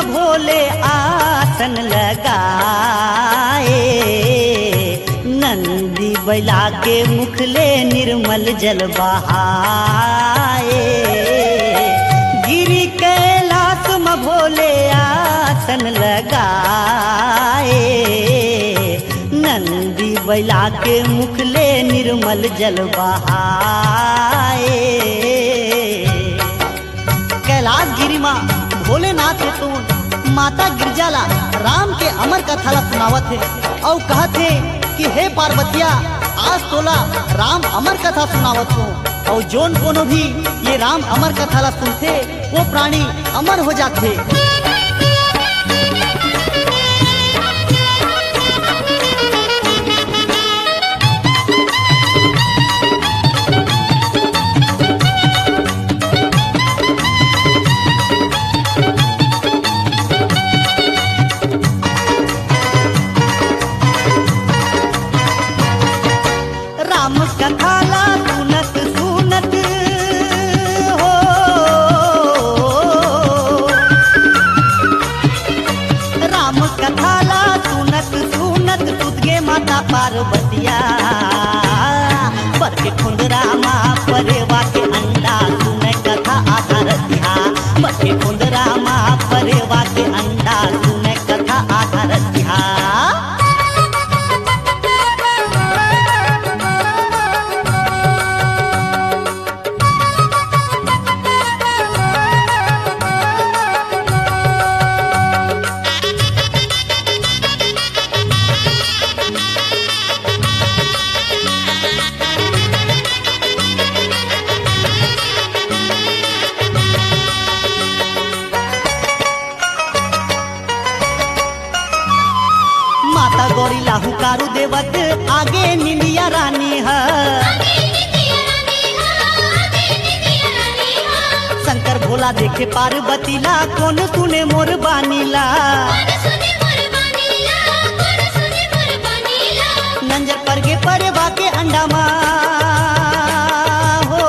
भोले आसन लगाए, नंदी बैला के मुखले निर्मल जल बहाए। गिरी कैलाश में भोले आसन लगाए, नंदी बैला के मुखले निर्मल जल बहाए। कैलाश गिरी माँ भोलेनाथ है तो माता गिरजाला राम के अमर कथा ला सुनावत है और कहत है कि हे पार्वतिया आज तोला राम अमर कथा सुनावत हो, और जोन कोनो भी ये राम अमर कथा ला सुनते वो प्राणी अमर हो जाते। राम कथा ला सुनत सुनत हो, राम कथा ला सुनत सुनत तुझगे माता पार्वतिया, पर के खुंदरा माँ परेवा के अंडा सुने कथा आधारतिया, पर के खुंदरा माँ परेवा के अंडा सुने कथा आधारतिया। माता गौरी लाहू कारू देवत आगे निंदिया रानी है, शंकर भोला देखे पार्वती ला कौन सुने मोर बानीला। नंजर पर गे परे बाके अंडा माँ हो,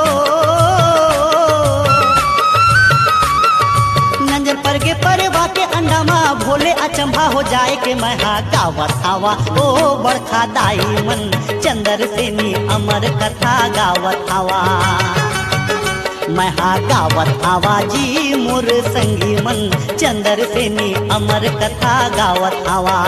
नंजर पर गे परे बाके अंडा माँ भोले अचंभा हो जाए के महा गावत हवा ओ बड़खा दाई मन चंदर सेनी अमर कथा गावत हवा। महा गावत हवा जी मोर संगी मन चंदर सेनी अमर कथा गावत हवा।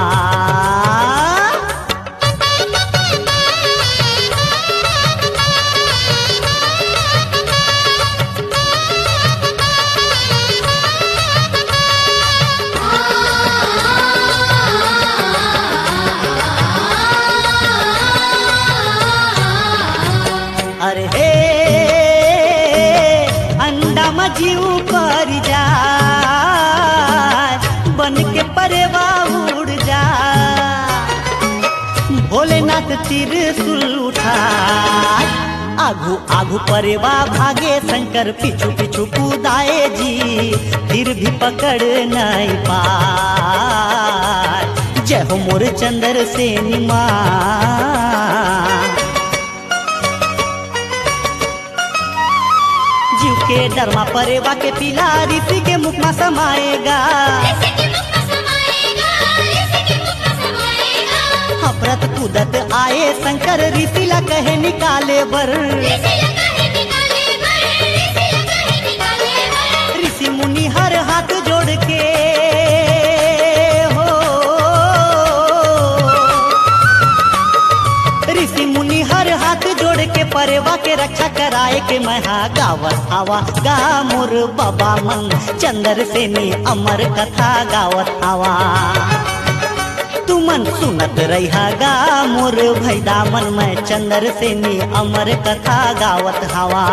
अरे हे अंडा मजीव पर जा बन के परेवा उड़ जा, भोलेनाथ त्रिशूल उठा आगू आगू परेवा भागे शंकर पीछू पीछू कूदाए जी, फिर भी पकड़ नहीं पाए। जय हो मोर चंदर सेनी माँ। जीव के डरमा परेवा के पीला ऋषि के मुख में समाएगा, हफरत कूदत आए शंकर ऋषि ला कहे निकाले बर। ऋषि मुनि हर हाथ जोड़ के हो, ऋषि मुनि हर हाथ जोड़ के परेवा के रक्षा कराए के महा गावत हवा गा मोर बाबा मन चंदर सेनी अमर कथा गावत हवा। तुमन सुनत रहा गा मोर भैदा मन में चंदर सेनी अमर कथा गावत हवा।